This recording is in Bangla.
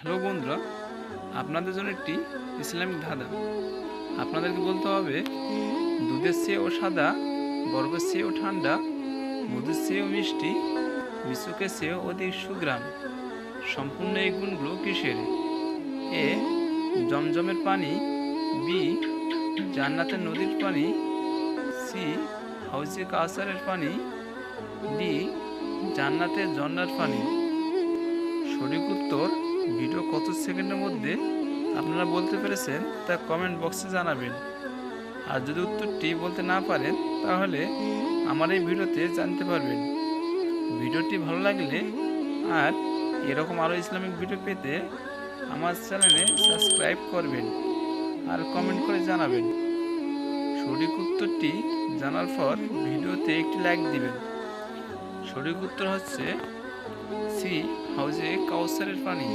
হ্যালো বন্ধুরা, আপনাদের জন্য একটি ইসলামিক ধাঁধা। আপনাদেরকে বলতে হবে, দুধের চেয়েও সাদা, বরফের চেয়েও ঠান্ডা, মধুর চেয়েও মিষ্টি, মিশুকের চেয়েও অধিক সুঘ্রাণ। সম্পূর্ণ এই গুণগুলো কিসের? এ জমজমের পানি, বি জান্নাতের নদীর পানি, সি হাউজে কাউসারের পানি, ডি জান্নাতের ঝর্ণার পানি। সঠিক উত্তর ভিডিও কত সেকেন্ডের মধ্যে আপনারা বলতে পেরেছেন তা কমেন্ট বক্সে জানাবেন। আর যদি উত্তরটি বলতে না পারেন তাহলে আমার এই ভিডিওতে জানতে পারবেন। ভিডিওটি ভালো লাগলে আর এরকম আরও ইসলামিক ভিডিও পেতে আমার চ্যানেলে সাবস্ক্রাইব করবেন আর কমেন্ট করে জানাবেন। সঠিক উত্তরটি জানার পর ভিডিওতে একটি লাইক দিবেন। সঠিক উত্তর হচ্ছে সি হাউজে কাউসারের পানি।